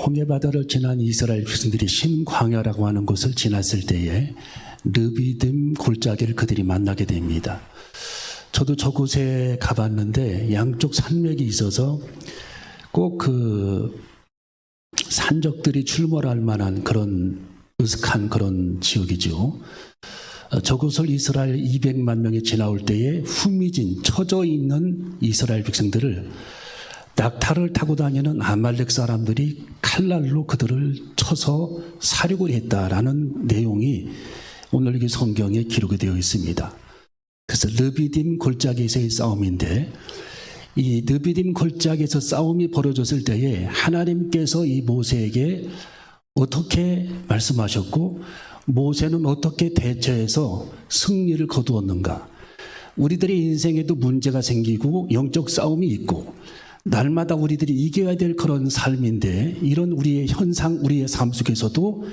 홍해바다를 지난 이스라엘 백성들이 신광야라고 하는 곳을 지났을 때에 르비딤 골짜기를 그들이 만나게 됩니다. 저도 저곳에 가봤는데 양쪽 산맥이 있어서 꼭 그 산적들이 출몰할 만한 그런 으슥한 그런 지역이죠. 저곳을 이스라엘 200만 명이 지나올 때에 후미진 처져 있는 이스라엘 백성들을 낙타를 타고 다니는 아말렉 사람들이 칼날로 그들을 쳐서 사륙을 했다라는 내용이 오늘 이 성경에 기록이 되어 있습니다. 그래서 르비딤 골짜기에서의 싸움인데, 이 르비딤 골짜기에서 싸움이 벌어졌을 때에 하나님께서 이 모세에게 어떻게 말씀하셨고 모세는 어떻게 대처해서 승리를 거두었는가. 우리들의 인생에도 문제가 생기고 영적 싸움이 있고 날마다 우리들이 이겨야 될 그런 삶인데, 이런 우리의 현상, 우리의 삶 속에서도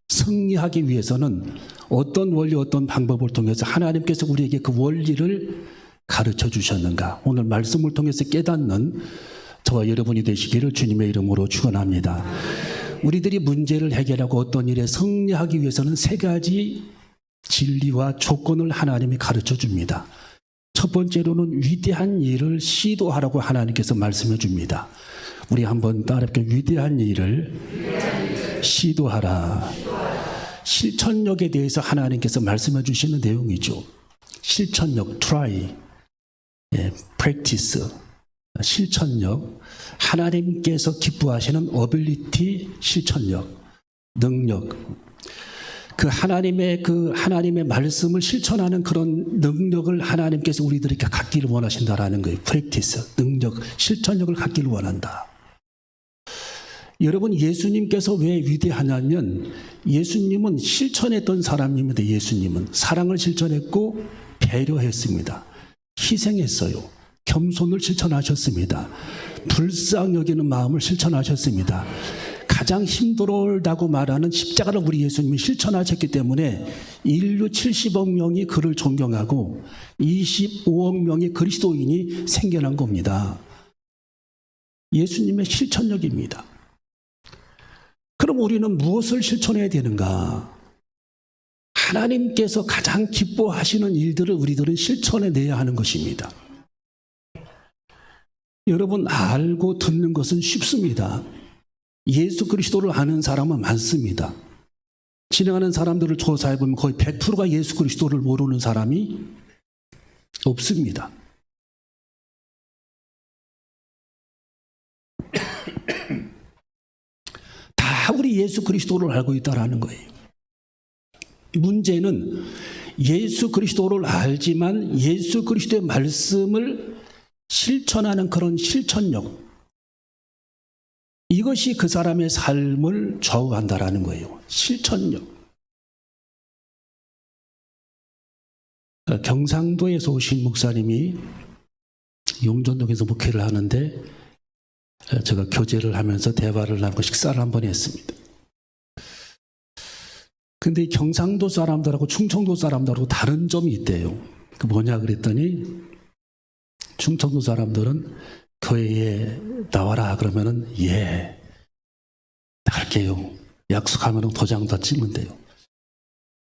승리하기 위해서는 어떤 원리, 어떤 방법을 통해서 하나님께서 우리에게 그 원리를 가르쳐 주셨는가. 오늘 말씀을 통해서 깨닫는 저와 여러분이 되시기를 주님의 이름으로 축원합니다. 우리들이 문제를 해결하고 어떤 일에 승리하기 위해서는 세 가지 진리와 조건을 하나님이 가르쳐 줍니다. 첫 번째로는 위대한 일을 시도하라고 하나님께서 말씀해 줍니다. 우리 한번 따라해볼게요. 위대한 일을 시도하라. 실천력에 대해서 하나님께서 말씀해 주시는 내용이죠. 실천력, try, practice, 실천력, 하나님께서 기뻐하시는 ability, 실천력, 능력, 그 하나님의 말씀을 실천하는 그런 능력을 하나님께서 우리들에게 갖기를 원하신다라는 거예요. practice, 능력, 실천력을 갖기를 원한다. 여러분, 예수님께서 왜 위대하냐면 예수님은 실천했던 사람입니다. 예수님은 사랑을 실천했고 배려했습니다. 희생했어요. 겸손을 실천하셨습니다. 불쌍히 여기는 마음을 실천하셨습니다. 가장 힘들다고 말하는 십자가를 우리 예수님이 실천하셨기 때문에 인류 70억 명이 그를 존경하고 25억 명의 그리스도인이 생겨난 겁니다. 예수님의 실천력입니다. 그럼 우리는 무엇을 실천해야 되는가? 하나님께서 가장 기뻐하시는 일들을 우리들은 실천해내야 하는 것입니다. 여러분, 알고 듣는 것은 쉽습니다. 예수 그리스도를 아는 사람은 많습니다. 진행하는 사람들을 조사해보면 거의 100%가 예수 그리스도를 모르는 사람이 없습니다. 다 우리 예수 그리스도를 알고 있다는 거예요. 문제는 예수 그리스도를 알지만 예수 그리스도의 말씀을 실천하는 그런 실천력, 이것이 그 사람의 삶을 좌우한다라는 거예요. 실천력. 경상도에서 오신 목사님이 용전동에서 목회를 하는데 제가 교제를 하면서 대화를 나누고 식사를 한번 했습니다. 근데 경상도 사람들하고 충청도 사람들하고 다른 점이 있대요. 그 뭐냐 그랬더니 충청도 사람들은 교회에 나와라 그러면은 나갈게요. 약속하면 도장 다 찍으면 돼요.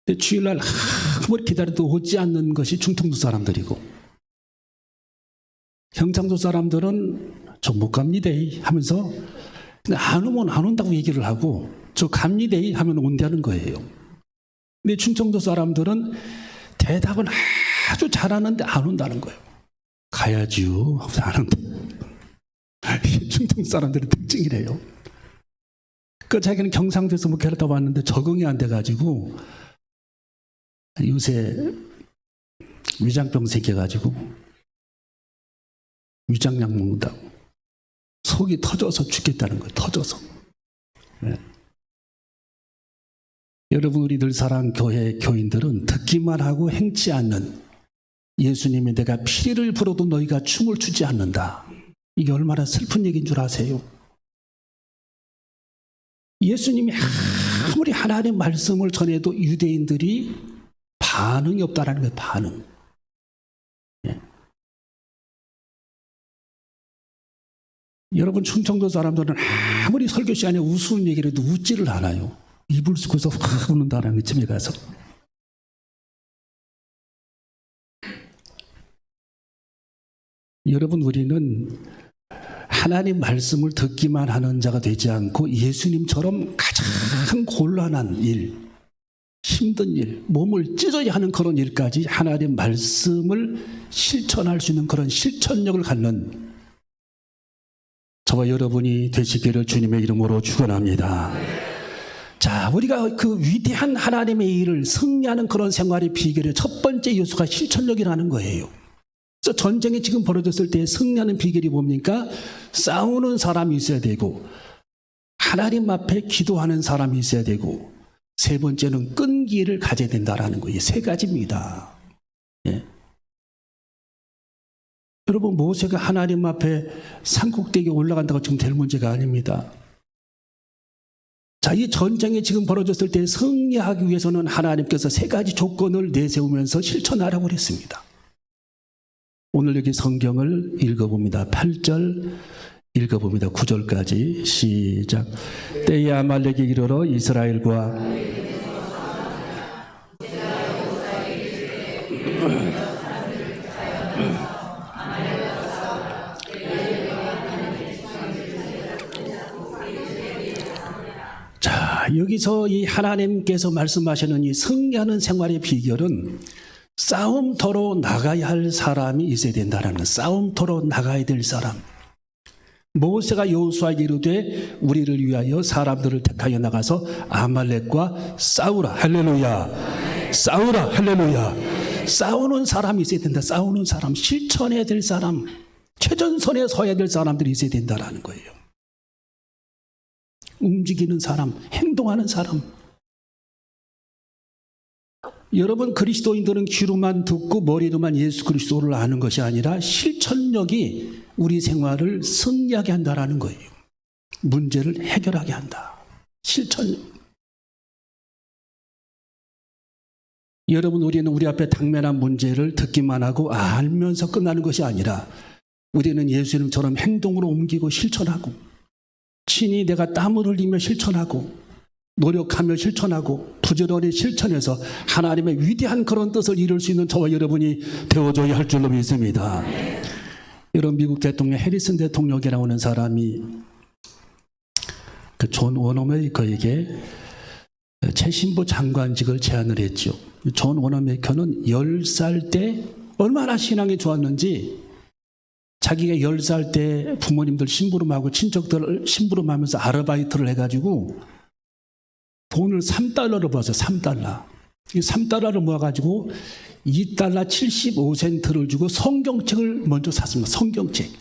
근데 주일날 아무리 기다려도 오지 않는 것이 충청도 사람들이고, 경상도 사람들은 저 못 갑니다 하면서 안 오면 안 온다고 얘기를 하고 저 갑니다 하면 온다는 거예요. 근데 충청도 사람들은 대답은 아주 잘하는데 안 온다는 거예요. 가야지요 하면서 안 온다. 충청 사람들의 특징이래요. 그 자기는 경상도에서 목회를 하다 왔는데 적응이 안 돼가지고 요새 위장병 생겨가지고 위장약 먹는다고 속이 터져서 죽겠다는 거예요. 터져서. 네. 여러분, 우리 늘 사랑 교회 교인들은 듣기만 하고 행치 않는, 예수님이 내가 피리를 불어도 너희가 춤을 추지 않는다. 이게 얼마나 슬픈 얘기인 줄 아세요? 예수님이 아무리 하나님의 말씀을 전해도 유대인들이 반응이 없다라는 거예요. 반응. 예. 여러분 충청도 사람들은 아무리 설교 시간에 우스운 얘기를 해도 웃지를 않아요. 입을 쓰고서 확 웃는다는 게 집에 가서. 여러분 우리는 하나님 말씀을 듣기만 하는 자가 되지 않고 예수님처럼 가장 곤란한 일, 힘든 일, 몸을 찢어야 하는 그런 일까지 하나님 말씀을 실천할 수 있는 그런 실천력을 갖는 저와 여러분이 되시기를 주님의 이름으로 축원합니다. 자, 우리가 그 위대한 하나님의 일을 승리하는 그런 생활의 비결의 첫 번째 요소가 실천력이라는 거예요. 그래서 전쟁이 지금 벌어졌을 때 승리하는 비결이 뭡니까? 싸우는 사람이 있어야 되고, 하나님 앞에 기도하는 사람이 있어야 되고, 세 번째는 끈기를 가져야 된다는 거예요. 세 가지입니다. 예. 여러분, 모세가 하나님 앞에 산꼭대기에 올라간다고 지금 될 문제가 아닙니다. 자, 이 전쟁이 지금 벌어졌을 때 승리하기 위해서는 하나님께서 세 가지 조건을 내세우면서 실천하라고 그랬습니다. 오늘 여기 성경을 읽어봅니다. 8절 읽어봅니다. 9절까지 시작. 때에 아말렉이 이르러 이스라엘과 자, 여기서 이 하나님께서 말씀하시는 이 승리하는 생활의 비결은 싸움터로 나가야 할 사람이 있어야 된다는, 싸움터로 나가야 될 사람. 모세가 여호수아에게 이르되 우리를 위하여 사람들을 택하여 나가서 아말렉과 싸우라. 할렐루야. 싸우라. 할렐루야. 싸우는 사람이 있어야 된다. 싸우는 사람, 실천해야 될 사람, 최전선에 서야 될 사람들이 있어야 된다는 거예요. 움직이는 사람, 행동하는 사람. 여러분, 그리스도인들은 귀로만 듣고 머리로만 예수 그리스도를 아는 것이 아니라 실천력이 우리 생활을 승리하게 한다는 거예요. 문제를 해결하게 한다. 실천력. 여러분, 우리는 우리 앞에 당면한 문제를 듣기만 하고 알면서 끝나는 것이 아니라 우리는 예수님처럼 행동으로 옮기고 실천하고, 친히 내가 땀을 흘리며 실천하고, 노력하며 실천하고, 부지런히 실천해서 하나님의 위대한 그런 뜻을 이룰 수 있는 저와 여러분이 되어줘야 할 줄로 믿습니다. 여러분, 미국 대통령 해리슨 대통령이라고 하는 사람이 그 존 워너메이커에게 최신부 장관직을 제안을 했죠. 존 워너메이커는 10살 때 얼마나 신앙이 좋았는지, 자기가 10살 때 부모님들 심부름하고 친척들 심부름하면서 아르바이트를 해가지고 돈을 $3를 모았어요. $3. 이 $3를 모아가지고 $2 75센트를 주고 성경책을 먼저 샀습니다. 성경책.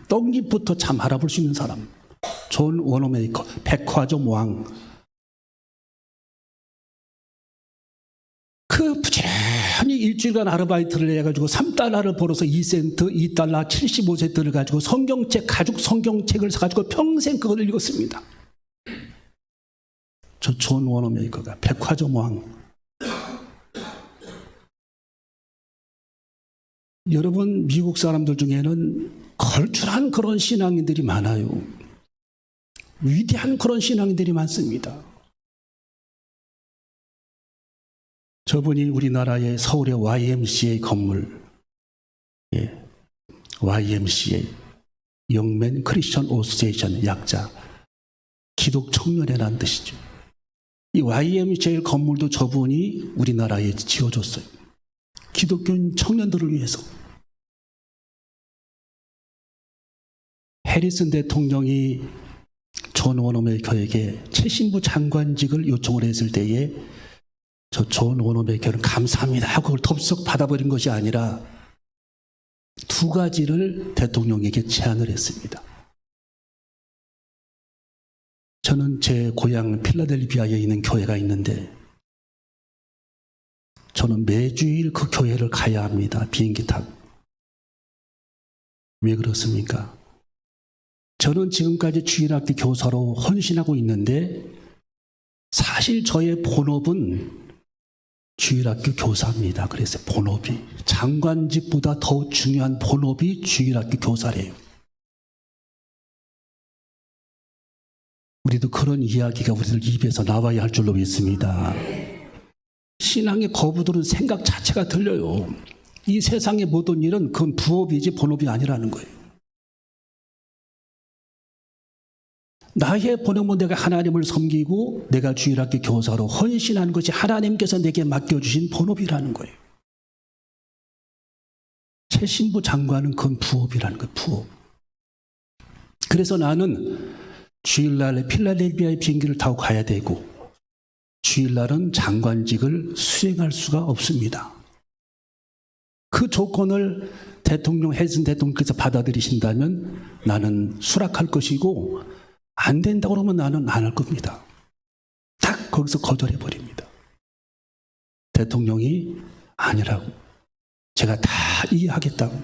떡잎부터 참 알아볼 수 있는 사람. 존 워너메이커, 백화점 왕. 그 부지런히 일주일간 아르바이트를 해가지고 $3를 벌어서 2센트, $2 75센트를 가지고 성경책, 가죽 성경책을 사가지고 평생 그걸 읽었습니다. 저 존 워너메이커가 백화점 왕. 여러분, 미국 사람들 중에는 걸출한 그런 신앙인들이 많아요. 위대한 그런 신앙인들이 많습니다. 저분이 우리나라의 서울의 YMCA 건물, YMCA, 영맨 크리스천 오스테이션 약자, 기독 청년회라는 뜻이죠. 이 YMCA 건물도 저분이 우리나라에 지어줬어요. 기독교인 청년들을 위해서. 해리슨 대통령이 존 워너메이커에게 최신부 장관직을 요청을 했을 때에 저 존 워너메이커는 감사합니다 하고 그걸 덥석 받아버린 것이 아니라 두 가지를 대통령에게 제안을 했습니다. 저는 제 고향 필라델피아에 있는 교회가 있는데 저는 매주일 그 교회를 가야 합니다. 비행기 타고. 왜 그렇습니까? 저는 지금까지 주일학교 교사로 헌신하고 있는데 사실 저의 본업은 주일학교 교사입니다. 그래서 본업이 장관직보다 더 중요한 본업이 주일학교 교사래요. 우리도 그런 이야기가 우리들 입에서 나와야 할 줄로 믿습니다. 신앙의 거부들은 생각 자체가 들려요. 이 세상의 모든 일은 그건 부업이지 본업이 아니라는 거예요. 나의 본업은 내가 하나님을 섬기고 내가 주일학교 교사로 헌신하는 것이 하나님께서 내게 맡겨주신 본업이라는 거예요. 최신부 장관은 그건 부업이라는 거예요. 부업. 그래서 나는 주일날 필라델피아의 비행기를 타고 가야 되고 주일날은 장관직을 수행할 수가 없습니다. 그 조건을 해슨 대통령께서 받아들이신다면 나는 수락할 것이고 안 된다고 그러면 나는 안 할 겁니다. 딱 거기서 거절해버립니다. 대통령이 아니라고. 제가 다 이해하겠다고.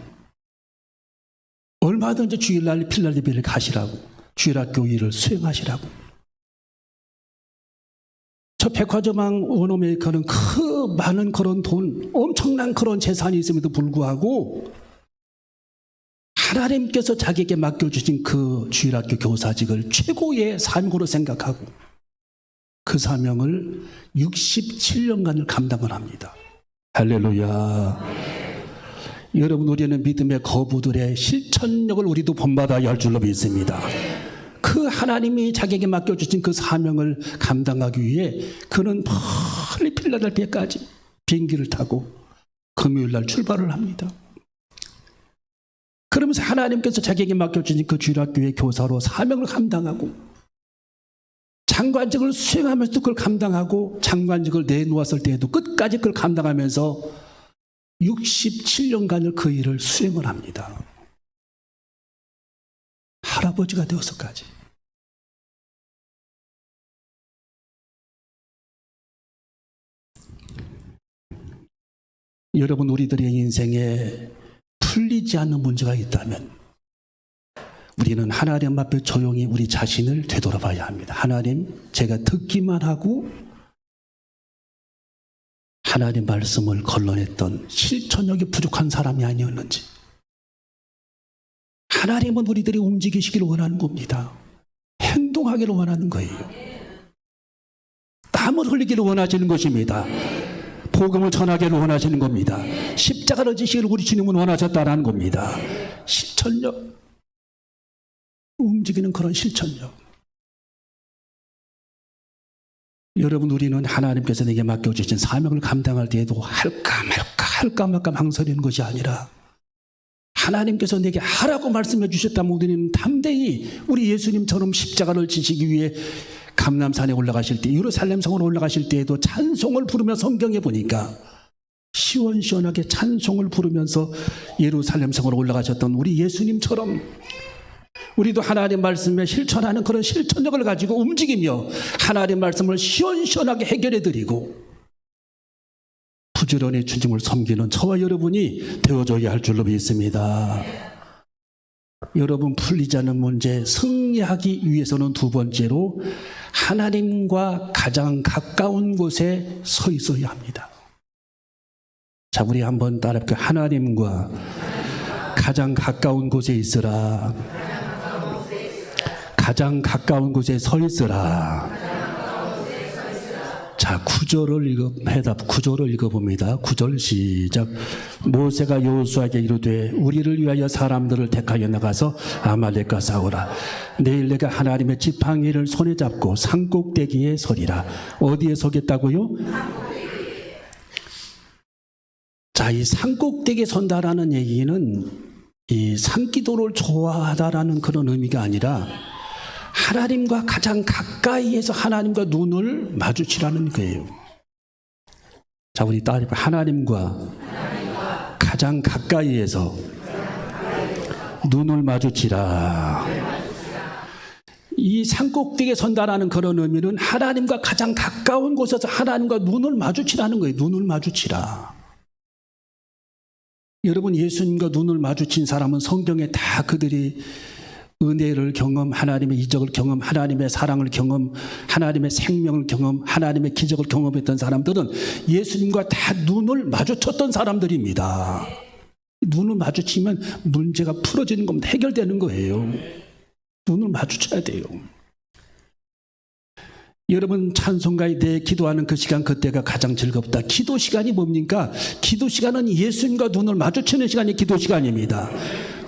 얼마든지 주일날 필라델피아를 가시라고. 주일학교 일을 수행하시라고. 저 백화점왕 원어메이커는 그 많은 그런 돈, 엄청난 그런 재산이 있음에도 불구하고 하나님께서 자기에게 맡겨주신 그 주일학교 교사직을 최고의 사명으로 생각하고 그 사명을 67년간을 감당을 합니다. 할렐루야. 여러분, 우리는 믿음의 거부들의 실천력을 우리도 본받아야 할 줄로 믿습니다. 그 하나님이 자기에게 맡겨주신 그 사명을 감당하기 위해 그는 멀리 필라델피아까지 비행기를 타고 금요일날 출발을 합니다. 그러면서 하나님께서 자기에게 맡겨주신 그 주일학교의 교사로 사명을 감당하고 장관직을 수행하면서도 그걸 감당하고 장관직을 내놓았을 때에도 끝까지 그걸 감당하면서 67년간을 그 일을 수행을 합니다. 할아버지가 되어서까지. 여러분, 우리들의 인생에 풀리지 않는 문제가 있다면 우리는 하나님 앞에 조용히 우리 자신을 되돌아봐야 합니다. 하나님, 제가 듣기만 하고 하나님 말씀을 걸러냈던 실천력이 부족한 사람이 아니었는지. 하나님은 우리들이 움직이시기를 원하는 겁니다. 행동하기를 원하는 거예요. 땀을 흘리기를 원하시는 것입니다. 복음을 전하기를 원하시는 겁니다. 십자가를 지시기를 우리 주님은 원하셨다는 겁니다. 실천력, 움직이는 그런 실천력. 여러분, 우리는 하나님께서 내게 맡겨주신 사명을 감당할 때에도 할까 말까 망설이는 것이 아니라 하나님께서 내게 하라고 말씀해 주셨다면 우리는 담대히 우리 예수님처럼 십자가를 지시기 위해 감람산에 올라가실 때, 예루살렘 성으로 올라가실 때에도 찬송을 부르며 성경에 보니까 시원시원하게 찬송을 부르면서 예루살렘 성으로 올라가셨던 우리 예수님처럼 우리도 하나님 말씀에 실천하는 그런 실천력을 가지고 움직이며 하나님 말씀을 시원시원하게 해결해드리고 부지런히 주님을 섬기는 저와 여러분이 되어줘야 할 줄로 믿습니다. 여러분, 풀리지 않는 문제 승리하기 위해서는 두 번째로 하나님과 가장 가까운 곳에 서 있어야 합니다. 자, 우리 한번 따라해볼게요. 하나님과 가장 가까운 곳에 있으라. 가장 가까운 곳에 서 있으라. 자, 9절을 읽어봅니다. 9절 시작. 모세가 여호수아에게 이르되 우리를 위하여 사람들을 택하여 나가서 아말렉과 싸우라. 내일 내가 하나님의 지팡이를 손에 잡고 산꼭대기에 서리라. 어디에 서겠다고요? 자, 이 산꼭대기에 선다라는 얘기는 이 산기도를 좋아하다라는 그런 의미가 아니라 하나님과 가장 가까이에서 하나님과 눈을 마주치라는 거예요. 자, 우리 따라해. 하나님과 가장 가까이에서 눈을 마주치라. 이 산꼭대기에 선다라는 그런 의미는 하나님과 가장 가까운 곳에서 하나님과 눈을 마주치라는 거예요. 눈을 마주치라. 여러분, 예수님과 눈을 마주친 사람은 성경에 다 그들이 은혜를 경험, 하나님의 이적을 경험, 하나님의 사랑을 경험, 하나님의 생명을 경험, 하나님의 기적을 경험했던 사람들은 예수님과 다 눈을 마주쳤던 사람들입니다. 눈을 마주치면 문제가 풀어지는 겁니다. 해결되는 거예요. 눈을 마주쳐야 돼요. 여러분 찬송가에 대해 기도하는 그 시간, 그때가 가장 즐겁다. 기도 시간이 뭡니까? 기도 시간은 예수님과 눈을 마주치는 시간이 기도 시간입니다.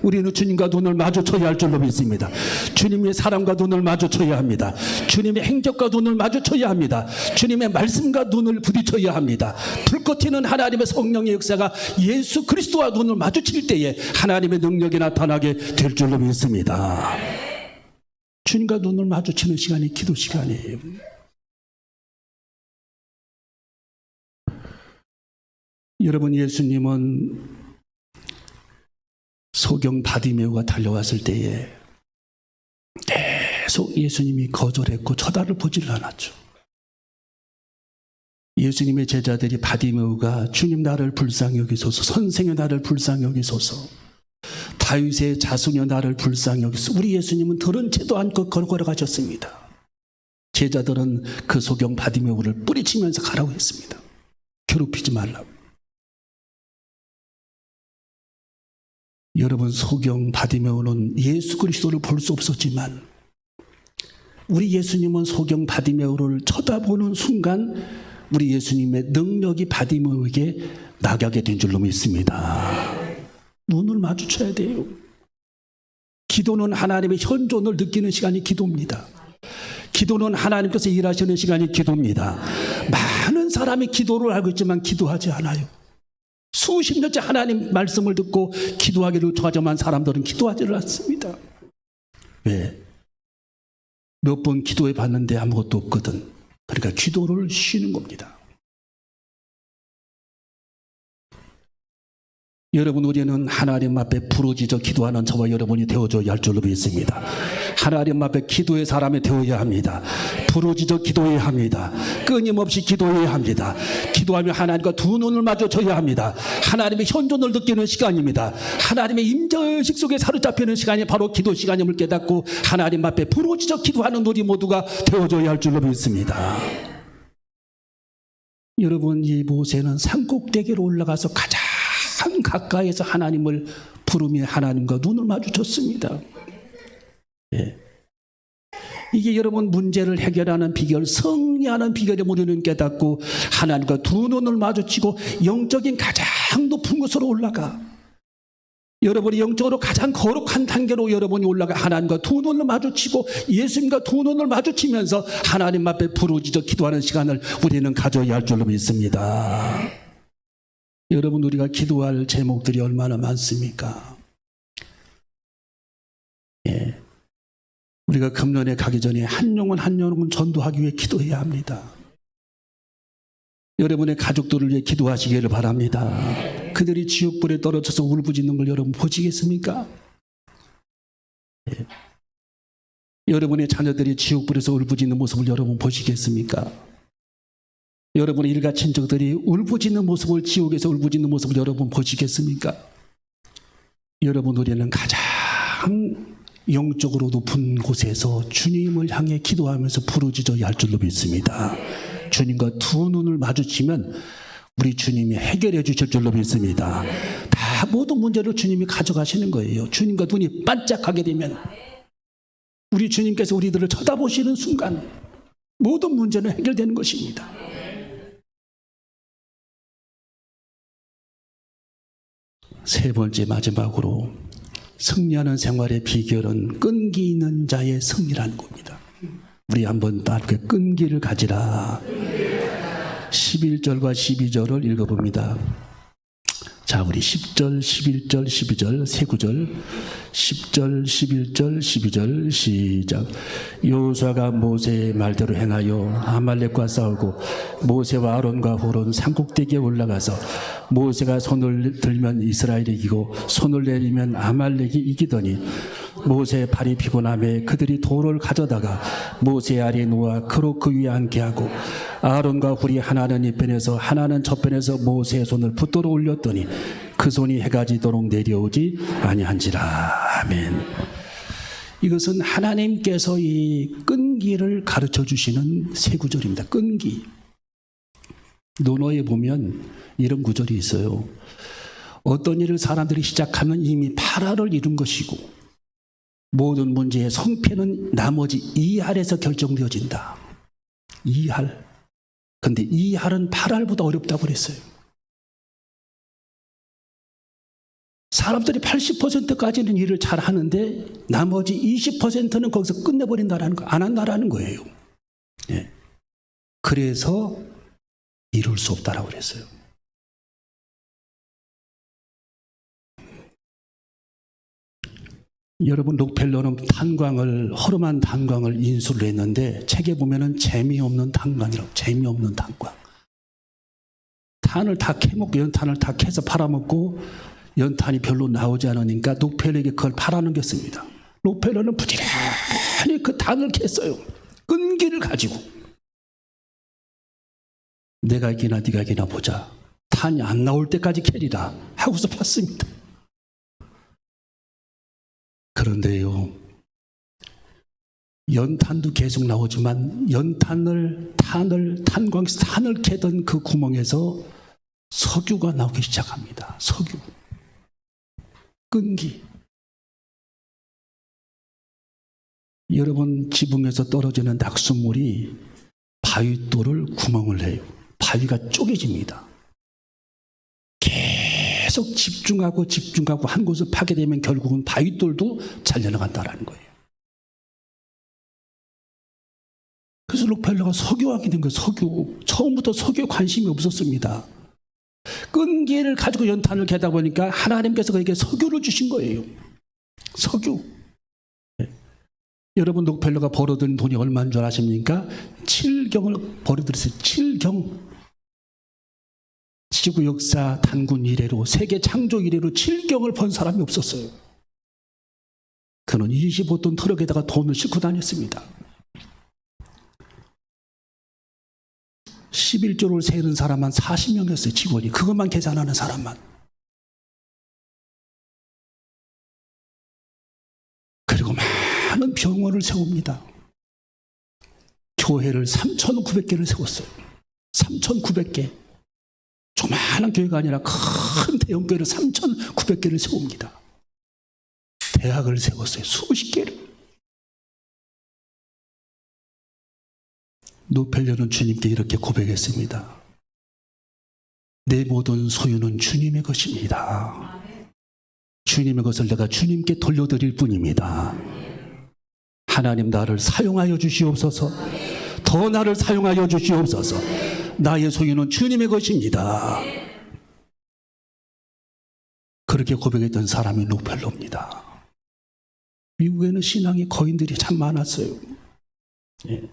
우리는 주님과 눈을 마주쳐야 할 줄로 믿습니다. 주님의 사랑과 눈을 마주쳐야 합니다. 주님의 행적과 눈을 마주쳐야 합니다. 주님의 말씀과 눈을 부딪혀야 합니다. 불꽃 튀는 하나님의 성령의 역사가 예수 그리스도와 눈을 마주칠 때에 하나님의 능력이 나타나게 될 줄로 믿습니다. 주님과 눈을 마주치는 시간이 기도 시간이에요. 여러분, 예수님은 소경 바디메오가 달려왔을 때에 계속 예수님이 거절했고 쳐다를 보지를 않았죠. 예수님의 제자들이 바디메오가 주님 나를 불쌍히 여기소서, 선생의 나를 불쌍히 여기소서, 다윗의 자손여 나를 불쌍히 여기소서. 우리 예수님은 들은 채도 않고 걸어가셨습니다. 제자들은 그 소경 바디메오를 뿌리치면서 가라고 했습니다. 괴롭히지 말라고. 여러분, 소경 바디메오는 예수 그리스도를 볼 수 없었지만 우리 예수님은 소경 바디메오를 쳐다보는 순간 우리 예수님의 능력이 바디메오에게 나가게 된 줄로 믿습니다. 눈을 마주쳐야 돼요. 기도는 하나님의 현존을 느끼는 시간이 기도입니다. 기도는 하나님께서 일하시는 시간이 기도입니다. 많은 사람이 기도를 알고 있지만 기도하지 않아요. 수십 년째 하나님 말씀을 듣고 기도하기를 요청하지만 사람들은 기도하지를 않습니다. 왜? 몇 번 기도해 봤는데 아무것도 없거든. 그러니까 기도를 쉬는 겁니다. 여러분, 우리는 하나님 앞에 부르짖어 기도하는 저와 여러분이 되어줘야 할 줄로 믿습니다. 하나님 앞에 기도의 사람이 되어야 합니다. 부르짖어 기도해야 합니다. 끊임없이 기도해야 합니다. 기도하며 하나님과 두 눈을 마주쳐야 합니다. 하나님의 현존을 느끼는 시간입니다. 하나님의 임재의식 속에 사로잡히는 시간이 바로 기도 시간임을 깨닫고 하나님 앞에 부르짖어 기도하는 우리 모두가 되어줘야 할 줄로 믿습니다. 여러분, 이 모세는 산꼭대기로 올라가서 가장 가까이에서 하나님을 부르며 하나님과 눈을 마주쳤습니다. 예. 이게 여러분 문제를 해결하는 비결, 승리하는 비결을 우리는 깨닫고 하나님과 두 눈을 마주치고 영적인 가장 높은 곳으로 올라가. 여러분이 영적으로 가장 거룩한 단계로 여러분이 올라가 하나님과 두 눈을 마주치고 예수님과 두 눈을 마주치면서 하나님 앞에 부르짖어 기도하는 시간을 우리는 가져야 할 줄로 믿습니다. 여러분, 우리가 기도할 제목들이 얼마나 많습니까? 예. 우리가 금년에 가기 전에 한 영혼 전도하기 위해 기도해야 합니다. 여러분의 가족들을 위해 기도하시기를 바랍니다. 그들이 지옥불에 떨어져서 울부짖는 걸 여러분 보시겠습니까? 예. 여러분의 자녀들이 지옥불에서 울부짖는 모습을 여러분 보시겠습니까? 여러분의 일가 친척들이 울부짖는 모습을, 지옥에서 울부짖는 모습을 여러분 보시겠습니까? 여러분, 우리는 가장 영적으로 높은 곳에서 주님을 향해 기도하면서 부르짖어야 할 줄로 믿습니다. 주님과 두 눈을 마주치면 우리 주님이 해결해 주실 줄로 믿습니다. 다 모든 문제를 주님이 가져가시는 거예요. 주님과 눈이 반짝하게 되면 우리 주님께서 우리들을 쳐다보시는 순간 모든 문제는 해결되는 것입니다. 세 번째, 마지막으로 승리하는 생활의 비결은 끈기 있는 자의 승리라는 겁니다. 우리 한번 따르게 끈기를 가지라. 11절과 12절을 읽어봅니다. 자, 우리 10절, 11절, 12절, 세 구절, 10절, 11절, 12절 시작. 여호수아가 모세의 말대로 행하여 아말렉과 싸우고 모세와 아론과 홀은 산꼭대기에 올라가서 모세가 손을 들면 이스라엘이 이기고 손을 내리면 아말렉이 이기더니 모세의 발이 피곤함에 그들이 돌을 가져다가 모세의 아래에 놓아 그로 그 위에 앉게 하고 아론과 훌이 하나는 이편에서 하나는 저편에서 모세의 손을 붙들어 올렸더니 그 손이 해가 지도록 내려오지 아니한지라. 아멘. 이것은 하나님께서 이 끈기를 가르쳐 주시는 세 구절입니다. 끈기. 논어에 보면 이런 구절이 있어요. 어떤 일을 사람들이 시작하면 이미 8할을 이룬 것이고 모든 문제의 성패는 나머지 2할에서 결정되어진다. 2할. 근데 2할은 8할보다 어렵다고 그랬어요. 사람들이 80%까지는 일을 잘 하는데 나머지 20%는 거기서 끝내버린다라는 거, 안 한다라는 거예요. 예. 그래서 이룰 수 없다라고 그랬어요. 여러분, 록펠러는 허름한 탄광을 인수를 했는데 책에 보면은 재미없는 탄광이라고, 재미없는 탄광. 탄을 다 캐먹고 연탄을 다 캐서 팔아먹고 연탄이 별로 나오지 않으니까 록펠러에게 그걸 팔아넘겼습니다. 록펠러는 부지런히 그 탄을 캤어요. 끈기를 가지고. 내가 이기나 네가 이기나 보자. 탄이 안 나올 때까지 캐리라 하고서 팠습니다. 그런데요, 연탄도 계속 나오지만 탄광에서 탄을 캐던 그 구멍에서 석유가 나오기 시작합니다. 석유. 끈기. 여러분, 지붕에서 떨어지는 낙수물이 바위돌을 구멍을 해요. 바위가 쪼개집니다. 계속 집중하고 한 곳을 파게 되면 결국은 바위돌도 잘려나간다는 거예요. 그래서 록펠러가 석유왕이 된 거예요. 석유. 처음부터 석유에 관심이 없었습니다. 끈기를 가지고 연탄을 캐다 보니까 하나님께서 그에게 석유를 주신 거예요. 석유. 여러분, 록펠러가 벌어들인 돈이 얼마인 줄 아십니까? 7경을 벌어들였어요. 7경. 지구 역사 단군 이래로, 세계 창조 이래로 7경을 번 사람이 없었어요. 그는 25톤 트럭에다가 돈을 싣고 다녔습니다. 11조를 세는 사람만 40명이었어요. 직원이. 그것만 계산하는 사람만. 그리고 많은 병원을 세웁니다. 교회를 3,900개를 세웠어요. 3,900개. 조그마한 교회가 아니라 큰 대형교회를 3,900개를 세웁니다. 대학을 세웠어요. 수십 개를. 록펠러는 주님께 이렇게 고백했습니다. 내 모든 소유는 주님의 것입니다. 주님의 것을 내가 주님께 돌려드릴 뿐입니다. 하나님, 나를 사용하여 주시옵소서. 더 나를 사용하여 주시옵소서. 나의 소유는 주님의 것입니다. 그렇게 고백했던 사람이 록펠러입니다. 미국에는 신앙의 거인들이 참 많았어요. 예.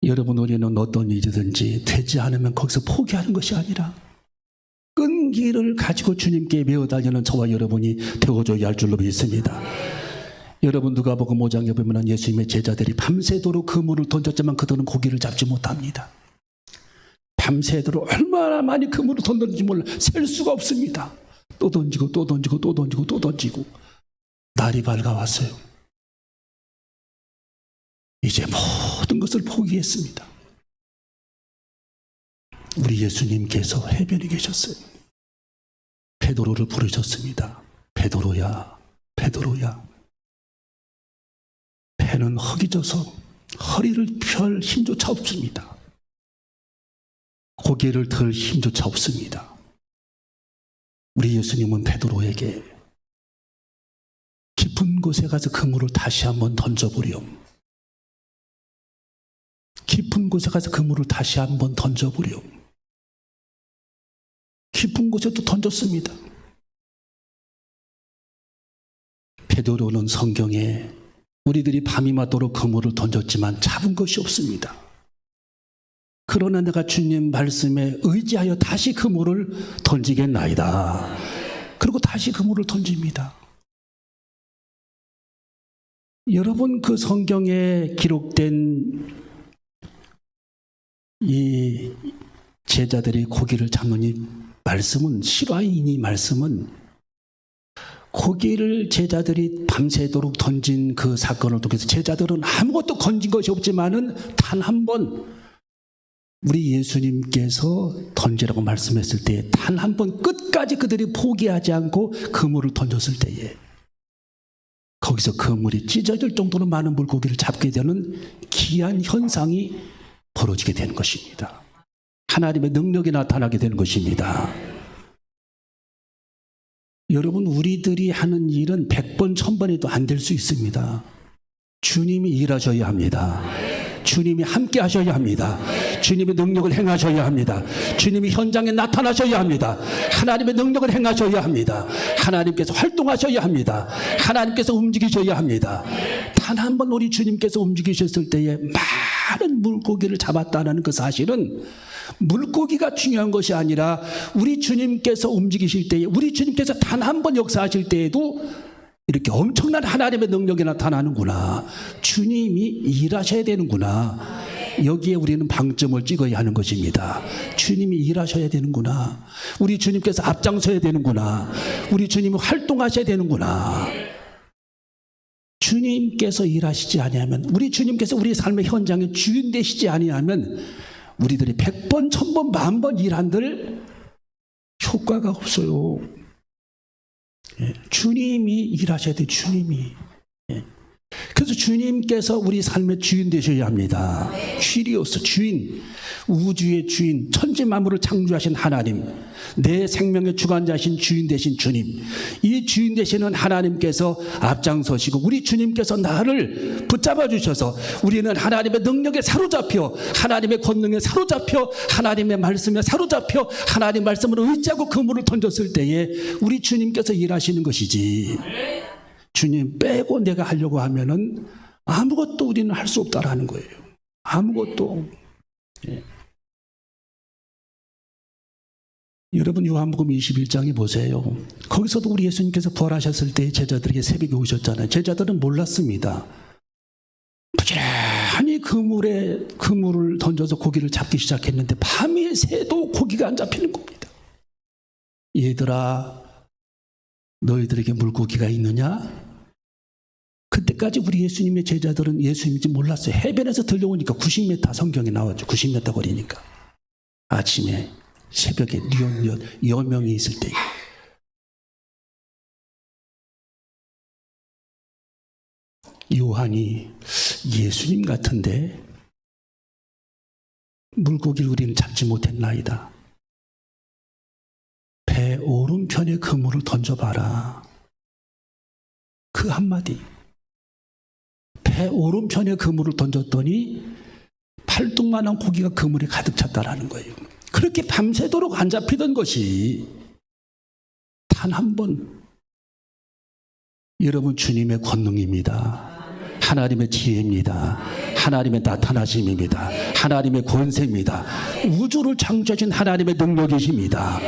여러분, 우리는 어떤 일이든지 되지 않으면 거기서 포기하는 것이 아니라 끈기를 가지고 주님께 메어달리는 저와 여러분이 되어줘야 할 줄로 믿습니다. 여러분, 누가복음 5장에 보면 예수님의 제자들이 밤새도록 그물을 던졌지만 그들은 고기를 잡지 못합니다. 밤새도록 얼마나 많이 그물을 던졌는지 몰라 셀 수가 없습니다. 또 던지고 또 던지고 또 던지고 또 던지고. 날이 밝아왔어요. 이제 모든 것을 포기했습니다. 우리 예수님께서 해변에 계셨어요. 베드로를 부르셨습니다. 베드로야, 베드로야. 배는 허기져서 허리를 펼 힘조차 없습니다. 고개를 들 힘조차 없습니다. 우리 예수님은 베드로에게 깊은 곳에 가서 그물을 다시 한번 던져보렴. 깊은 곳에 가서 그물을 다시 한번 던져보렴. 깊은 곳에 또 던졌습니다. 베드로는 성경에 우리들이 밤이 맞도록 그물을 던졌지만 잡은 것이 없습니다. 그러나 내가 주님 말씀에 의지하여 다시 그물을 던지겠나이다. 그리고 다시 그물을 던집니다. 여러분, 그 성경에 기록된 이 제자들이 고기를 잡는 이 말씀은, 실화인 이 말씀은 고기를 제자들이 밤새도록 던진 그 사건을 통해서 제자들은 아무것도 건진 것이 없지만은 단 한 번 우리 예수님께서 던지라고 말씀했을 때 단 한 번 끝까지 그들이 포기하지 않고 그물을 던졌을 때에 거기서 그물이 찢어질 정도로 많은 물고기를 잡게 되는 기이한 현상이 벌어지게 되는 것입니다. 하나님의 능력이 나타나게 되는 것입니다. 여러분, 우리들이 하는 일은 100번, 1000번에도 안 될 수 있습니다. 주님이 일하셔야 합니다. 주님이 함께 하셔야 합니다. 주님의 능력을 행하셔야 합니다. 주님이 현장에 나타나셔야 합니다. 하나님의 능력을 행하셔야 합니다. 하나님께서 활동하셔야 합니다. 하나님께서 움직이셔야 합니다. 단 한 번 우리 주님께서 움직이셨을 때에 많은 물고기를 잡았다는 그 사실은 물고기가 중요한 것이 아니라 우리 주님께서 움직이실 때에, 우리 주님께서 단 한 번 역사하실 때에도 이렇게 엄청난 하나님의 능력이 나타나는구나. 주님이 일하셔야 되는구나. 여기에 우리는 방점을 찍어야 하는 것입니다. 주님이 일하셔야 되는구나. 우리 주님께서 앞장서야 되는구나. 우리 주님이 활동하셔야 되는구나. 주님께서 일하시지 아니하면, 우리 주님께서 우리 삶의 현장에 주인 되시지 아니하면 우리들이 100번, 1000번, 10,000번 일한들 효과가 없어요. 주님이 일하셔야 돼요. 주님이. 그래서 주님께서 우리 삶의 주인 되셔야 합니다. 퀴리오스, 주인, 우주의 주인, 천지 만물을 창조하신 하나님, 내 생명의 주관자신 주인 되신 주님, 이 주인 되시는 하나님께서 앞장서시고 우리 주님께서 나를 붙잡아 주셔서 우리는 하나님의 능력에 사로잡혀, 하나님의 권능에 사로잡혀, 하나님의 말씀에 사로잡혀 하나님 말씀을 의지하고 그물을 던졌을 때에 우리 주님께서 일하시는 것이지, 주님 빼고 내가 하려고 하면은 아무것도 우리는 할 수 없다라는 거예요. 아무것도. 여러분, 요한복음 21장에 보세요. 거기서도 우리 예수님께서 부활하셨을 때 제자들에게 새벽에 오셨잖아요. 제자들은 몰랐습니다. 부지런히 그물을 던져서 고기를 잡기 시작했는데 밤이 새도 고기가 안 잡히는 겁니다. 얘들아, 너희들에게 물고기가 있느냐? 그때까지 우리 예수님의 제자들은 예수님인지 몰랐어요. 해변에서 들려오니까 90m 성경에 나왔죠. 90m 거리니까. 아침에 새벽에 뉘엿뉘엿 여명이 있을 때 요한이 예수님 같은데 물고기를 우리는 잡지 못했나이다. 배 오른편에 그물을 던져봐라. 그 한마디. 배 오른편에 그물을 던졌더니 팔뚝만한 고기가 그물에 가득 찼다라는 거예요. 그렇게 밤새도록 안 잡히던 것이 단 한 번. 여러분, 주님의 권능입니다. 하나님의 지혜입니다. 하나님의 나타나심입니다. 하나님의 권세입니다. 우주를 창조하신 하나님의 능력이십니다.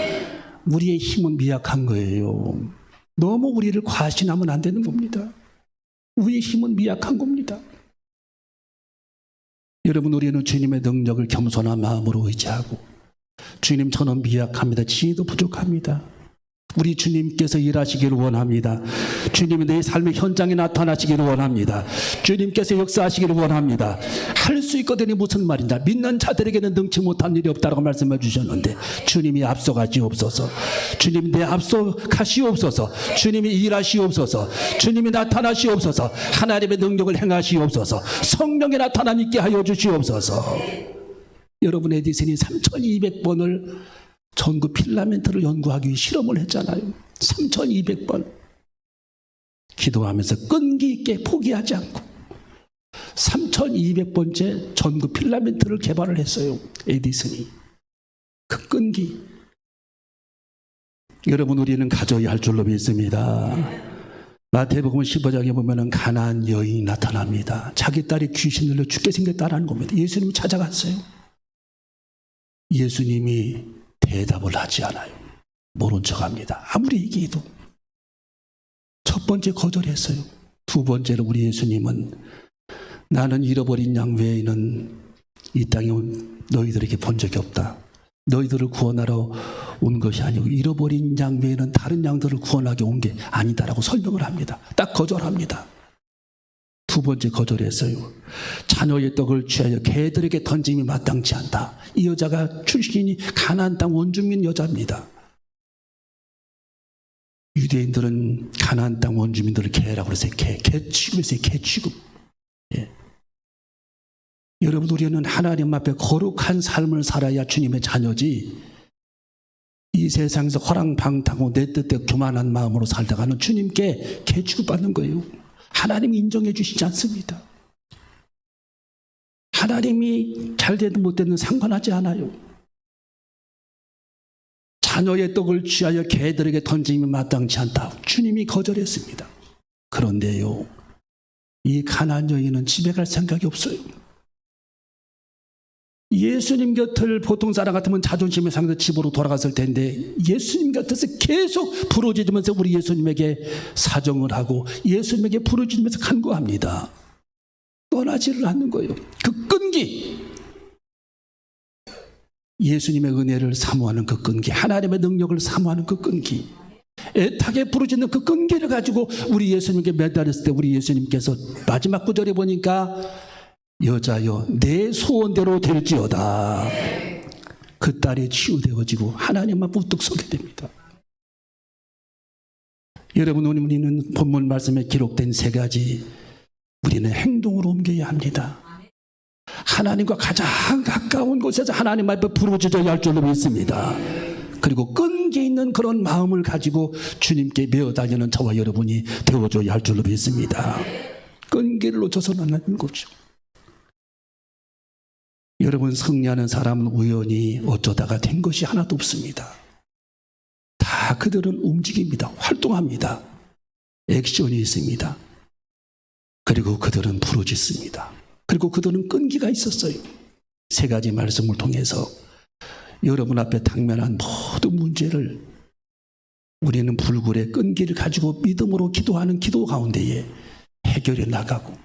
우리의 힘은 미약한 거예요. 너무 우리를 과신하면 안 되는 겁니다. 우리의 힘은 미약한 겁니다. 여러분, 우리는 주님의 능력을 겸손한 마음으로 의지하고, 주님, 저는 미약합니다. 지혜도 부족합니다. 우리 주님께서 일하시기를 원합니다. 주님이 내 삶의 현장에 나타나시기를 원합니다. 주님께서 역사하시기를 원합니다. 할 수 있거든요. 무슨 말이냐? 믿는 자들에게는 능치 못한 일이 없다라고 말씀해 주셨는데, 주님이 앞서가시옵소서. 주님이 내 앞서가시옵소서. 주님이 일하시옵소서. 주님이 나타나시옵소서. 하나님의 능력을 행하시옵소서. 성령의 나타남 있게 하여 주시옵소서. 여러분, 에디슨이 3200번을 전구 필라멘트를 연구하기 위해 실험을 했잖아요. 3200번. 기도하면서 끈기 있게 포기하지 않고 3200번째 전구 필라멘트를 개발을 했어요. 에디슨이. 그 끈기. 여러분, 우리는 가져야 할 줄로 믿습니다. 마태복음 15장에 보면은 가나안 여인이 나타납니다. 자기 딸이 귀신 들려 죽게 생겼다라는 겁니다. 예수님이 찾아갔어요. 예수님이 대답을 하지 않아요. 모른 척합니다. 아무리 얘기해도. 첫 번째 거절했어요. 두 번째로 우리 예수님은 나는 잃어버린 양 외에는 이 땅에 온 너희들에게 본 적이 없다. 너희들을 구원하러 온 것이 아니고 잃어버린 양 외에는 다른 양들을 구원하게 온 게 아니다라고 설명을 합니다. 딱 거절합니다. 두 번째 거절했어요. 자녀의 떡을 취하여 개들에게 던짐이 마땅치 않다. 이 여자가 출신이 가나안 땅 원주민 여자입니다. 유대인들은 가나안 땅 원주민들을 개라고 그랬어요. 개 취급했어요. 개 취급. 예. 여러분, 우리는 하나님 앞에 거룩한 삶을 살아야 주님의 자녀지, 이 세상에서 허랑방탕하고 내 뜻대로 교만한 마음으로 살다가는 주님께 개 취급받는 거예요. 하나님이 인정해 주시지 않습니다. 하나님이 잘 되든 못 되든 상관하지 않아요. 자녀의 떡을 취하여 개들에게 던지면 마땅치 않다. 주님이 거절했습니다. 그런데요, 이 가나안 여인은 집에 갈 생각이 없어요. 예수님 곁을 보통 사람 같으면 자존심이 상해서 집으로 돌아갔을 텐데, 예수님 곁에서 계속 부르짖으면서 우리 예수님에게 사정을 하고 예수님에게 부르짖으면서 간구합니다. 떠나지를 않는 거예요. 그 끈기, 예수님의 은혜를 사모하는 그 끈기, 하나님의 능력을 사모하는 그 끈기, 애타게 부르짖는 그 끈기를 가지고 우리 예수님께 매달렸을 때 우리 예수님께서 마지막 구절에 보니까 여자여 내 소원대로 될지어다. 그 딸이 치유되어지고 하나님 앞에 우뚝 서게 됩니다. 여러분, 우리는 본문 말씀에 기록된 세 가지 우리는 행동으로 옮겨야 합니다. 하나님과 가장 가까운 곳에서 하나님 앞에 부르짖어야 할 줄로 믿습니다. 그리고 끈기 있는 그런 마음을 가지고 주님께 메어 달리는 저와 여러분이 되어줘야 할 줄로 믿습니다. 끈기를 놓쳐서는 안 되는 거죠. 여러분, 승리하는 사람은 우연히 어쩌다가 된 것이 하나도 없습니다. 다 그들은 움직입니다. 활동합니다. 액션이 있습니다. 그리고 그들은 부르짖습니다. 그리고 그들은 끈기가 있었어요. 세 가지 말씀을 통해서 여러분 앞에 당면한 모든 문제를 우리는 불굴의 끈기를 가지고 믿음으로 기도하는 기도 가운데에 해결해 나가고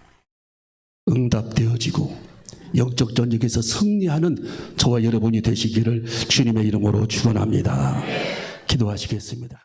응답되어지고 영적 전쟁에서 승리하는 저와 여러분이 되시기를 주님의 이름으로 축원합니다. 기도하시겠습니다.